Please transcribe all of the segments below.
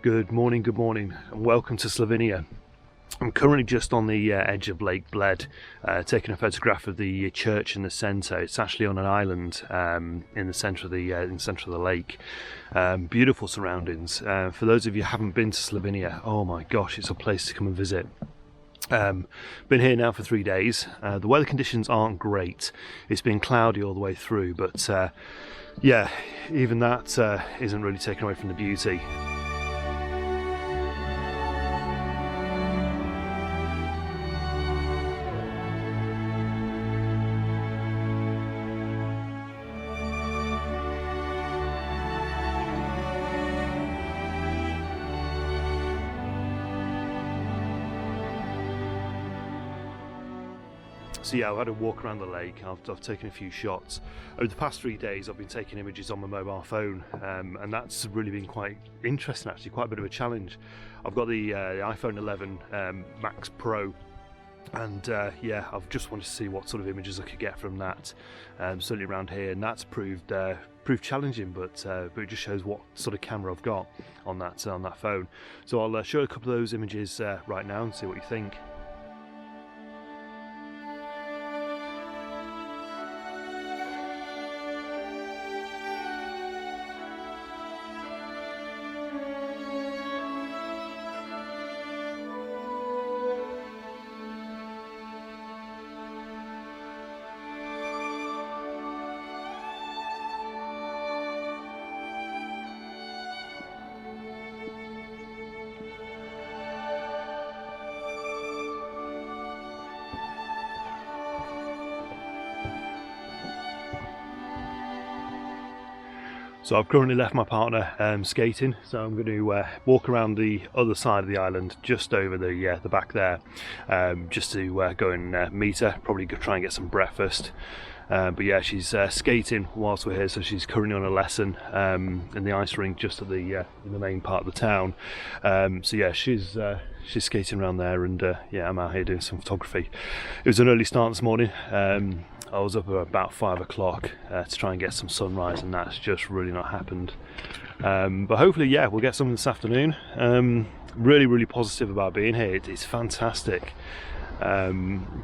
Good morning, and welcome to Slovenia. I'm currently just on the edge of Lake Bled, taking a photograph of the church in the centre. It's actually on an island in the centre of the lake. Beautiful surroundings. For those of you who haven't been to Slovenia, oh my gosh, it's a place to come and visit. Been here now for 3 days. The weather conditions aren't great. It's been cloudy all the way through, but yeah, even that isn't really taken away from the beauty. So yeah, I've had a walk around the lake. I've taken a few shots. Over the past 3 days I've been taking images on my mobile phone, and that's really been quite interesting, actually, quite a bit of a challenge. I've got the iPhone 11 Max Pro, and yeah, I've just wanted to see what sort of images I could get from that, certainly around here, and that's proved challenging, but it just shows what sort of camera I've got on that phone. So I'll show you a couple of those images right now and see what you think. So I've currently left my partner skating, so I'm going to walk around the other side of the island, just over the back there, just to go and meet her, probably go try and get some breakfast. But yeah, she's skating whilst we're here, so she's currently on a lesson in the ice rink just at the in the main part of the town. So yeah, she's skating around there, and yeah, I'm out here doing some photography. It was an early start this morning. I was up at about 5 o'clock to try and get some sunrise, and that's just really not happened. But hopefully, yeah, we'll get something this afternoon. Really positive about being here. It's fantastic.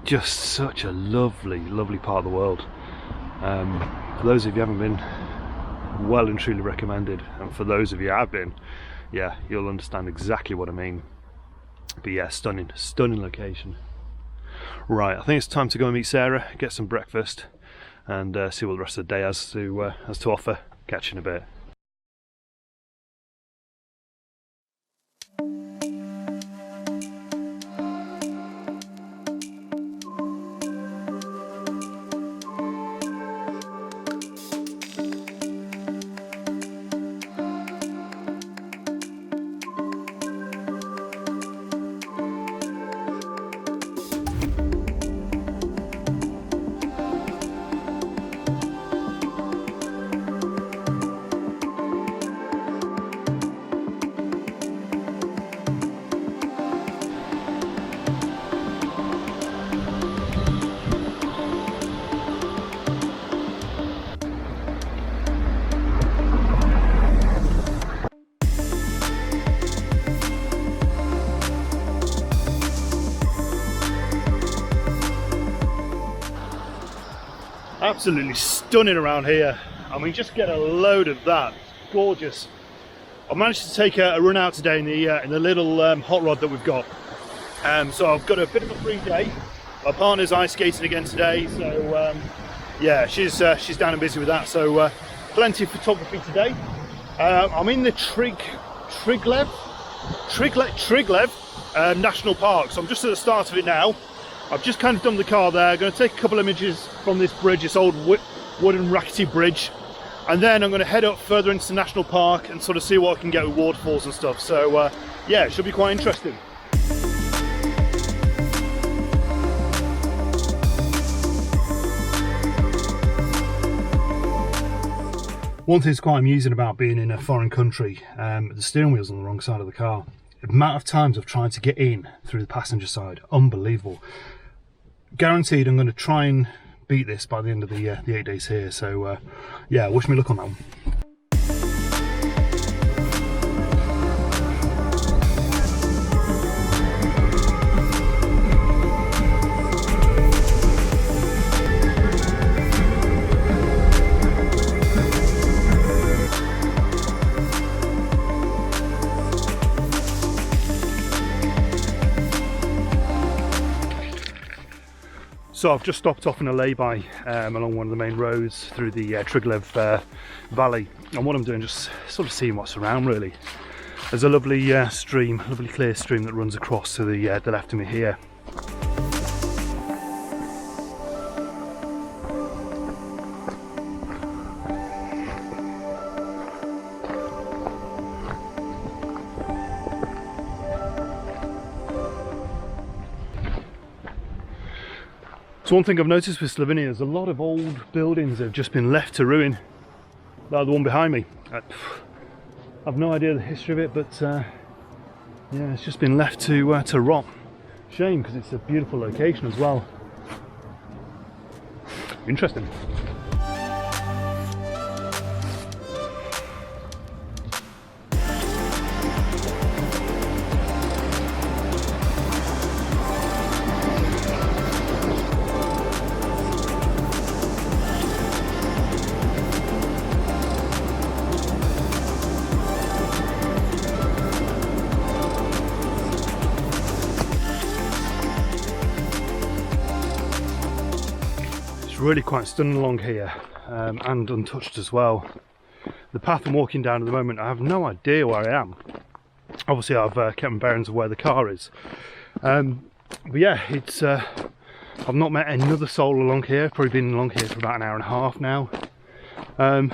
Just such a lovely part of the world. For those of you who haven't been, well and truly recommended. And for those of you who have been, yeah, you'll understand exactly what I mean. But yeah, stunning location. Right, I think it's time to go and meet Sarah, get some breakfast, and see what the rest of the day has to offer. Catch you in a bit. Absolutely stunning around here. I mean, just get a load of that. Gorgeous. I managed to take a run out today in the little hot rod that we've got. So I've got a bit of a free day. My partner's ice skating again today, so yeah, she's down and busy with that. So plenty of photography today. I'm in the Triglav National Park, so I'm just at the start of it now. I've just kind of dumped the car there. I'm going to take a couple of images from this bridge, this old wooden rackety bridge, and then I'm going to head up further into the national park and sort of see what I can get with waterfalls and stuff. So yeah, it should be quite interesting. One thing that's quite amusing about being in a foreign country, the steering wheel's on the wrong side of the car. The amount of times I've tried to get in through the passenger side, unbelievable. Guaranteed I'm going to try and beat this by the end of the 8 days here, so yeah, wish me luck on that one. So I've just stopped off in a lay-by along one of the main roads through the Triglav Valley, and what I'm doing just sort of seeing what's around really. There's a lovely stream, lovely clear stream that runs across to the left of me here. So one thing I've noticed with Slovenia, there's a lot of old buildings that have just been left to ruin. Like the one behind me. I've no idea the history of it, but yeah, it's just been left to rot. Shame, because it's a beautiful location as well. Interesting. Really quite stunning along here, and untouched as well. The path I'm walking down at the moment, I have no idea where I am. Obviously I've kept my bearings of where the car is, but yeah, it's I've not met another soul along here. Probably been along here for about an hour and a half now, but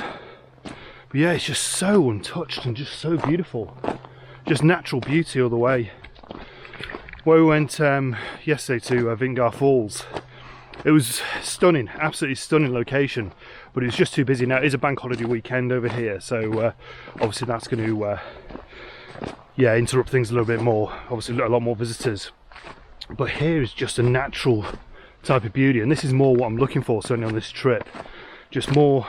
yeah, it's just so untouched and just so beautiful, just natural beauty all the way. Where we went yesterday to Vingar Falls, it was stunning, absolutely stunning location, but it was just too busy. Now it is a bank holiday weekend over here, so obviously that's going to yeah, interrupt things a little bit more. Obviously a lot more visitors, but here is just a natural type of beauty, and this is more what I'm looking for certainly on this trip. Just more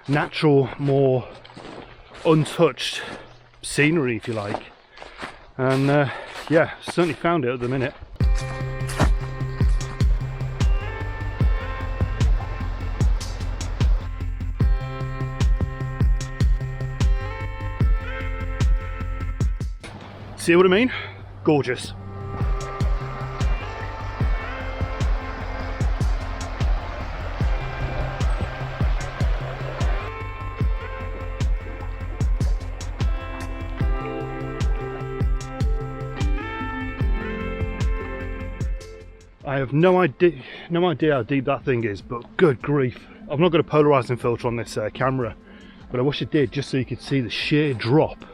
natural, more untouched scenery, if you like, and yeah, certainly found it at the minute. See what I mean? Gorgeous. I have no idea how deep that thing is, but good grief. I've not got a polarizing filter on this camera, but I wish I did, just so you could see the sheer drop.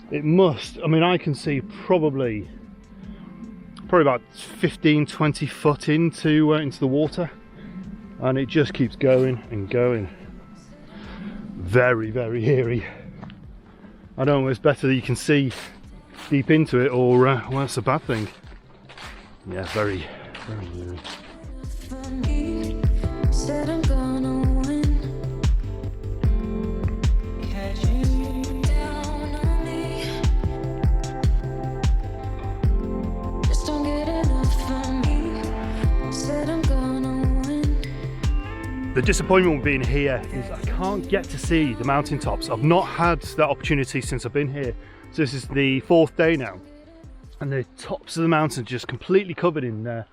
It must, I mean, I can see probably about 15-20 foot into the water, and it just keeps going and going. Very, very eerie. I don't know, it's better that you can see deep into it, or well, that's a bad thing. Yeah, very, very eerie. The disappointment with being here is I can't get to see the mountaintops. I've not had that opportunity since I've been here. So this is the 4th day now, and the tops of the mountains are just completely covered in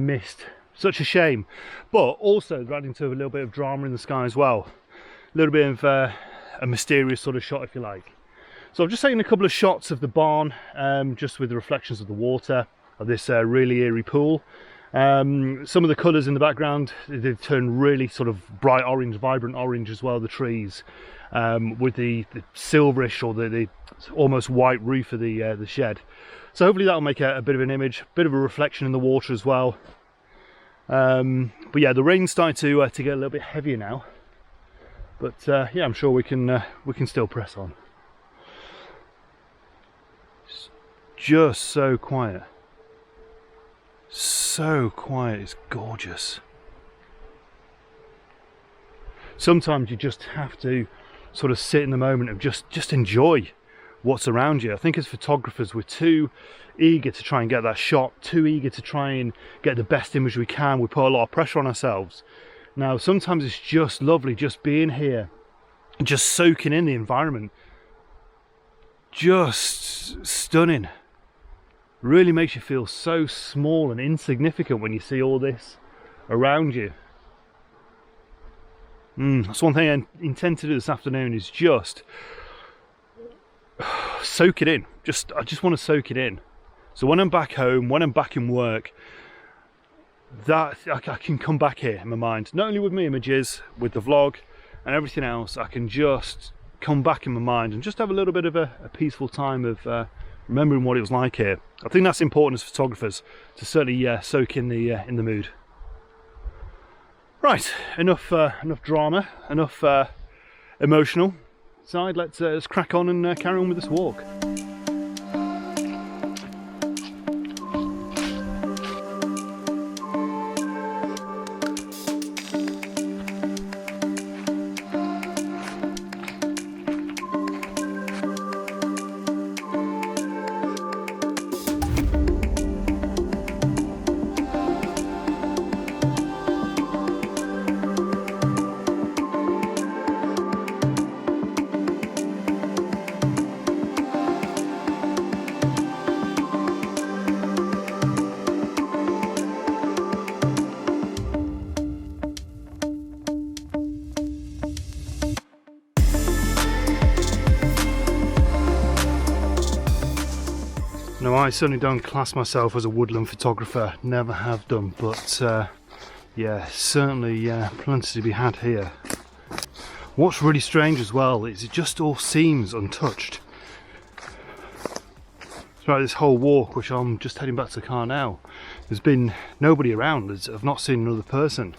mist. Such a shame, but also they're adding to a little bit of drama in the sky as well. A little bit of a mysterious sort of shot, if you like. So I've just taken a couple of shots of the barn, just with the reflections of the water of this really eerie pool. Some of the colours in the background, they've turned really sort of bright orange, vibrant orange as well, the trees, with the silverish or the almost white roof of the shed. So hopefully that'll make a bit of an image, a bit of a reflection in the water as well. But yeah, the rain's starting to get a little bit heavier now, but yeah, I'm sure we can still press on. It's just so quiet. So quiet, it's gorgeous. Sometimes you just have to sort of sit in the moment of just enjoy what's around you. I think as photographers we're too eager to try and get that shot, too eager to try and get the best image we can. We put a lot of pressure on ourselves. Now sometimes it's just lovely just being here, just soaking in the environment. Just stunning. Really makes you feel so small and insignificant when you see all this around you. That's one thing I intend to do this afternoon, is just soak it in. I just want to soak it in. So when I'm back home, when I'm back in work, that I can come back here in my mind, not only with my images, with the vlog and everything else. I can just come back in my mind and just have a little bit of a peaceful time of remembering what it was like here. I think that's important as photographers, to certainly soak in the mood. Right, enough drama, enough emotional side. Let's crack on and carry on with this walk. Now, I certainly don't class myself as a woodland photographer, never have done, but yeah, certainly plenty to be had here. What's really strange as well is it just all seems untouched. Throughout this whole walk, which I'm just heading back to the car now, there's been nobody around. I've not seen another person.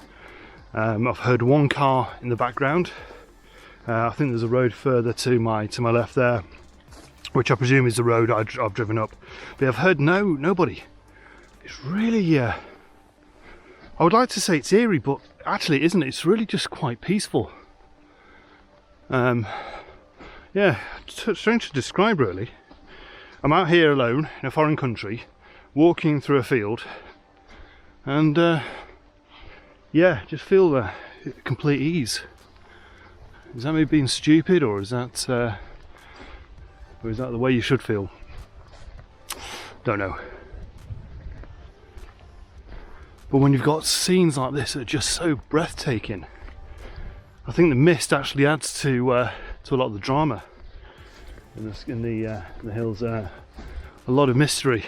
I've heard one car in the background. I think there's a road further to my left there, which I presume is the road I've driven up. But I've heard nobody. It's really, I would like to say it's eerie, but actually it isn't. It's really just quite peaceful. Yeah, strange to describe really. I'm out here alone in a foreign country, walking through a field, and yeah, just feel the complete ease. Is that me being stupid, or is that the way you should feel? Don't know. But when you've got scenes like this that are just so breathtaking, I think the mist actually adds to a lot of the drama in the hills. A lot of mystery.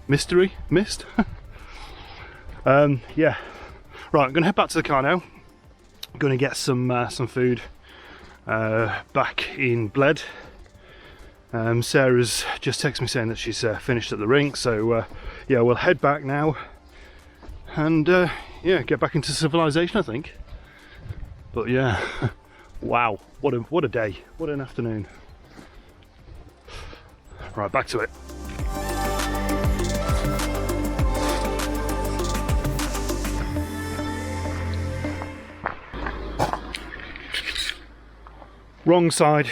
Mist. Yeah. Right, I'm going to head back to the car now. I'm going to get some food back in Bled. Sarah's just texted me saying that she's finished at the rink, so yeah, we'll head back now and yeah, get back into civilization, I think. But yeah, wow, what a day, what an afternoon. Right, back to it. Wrong side.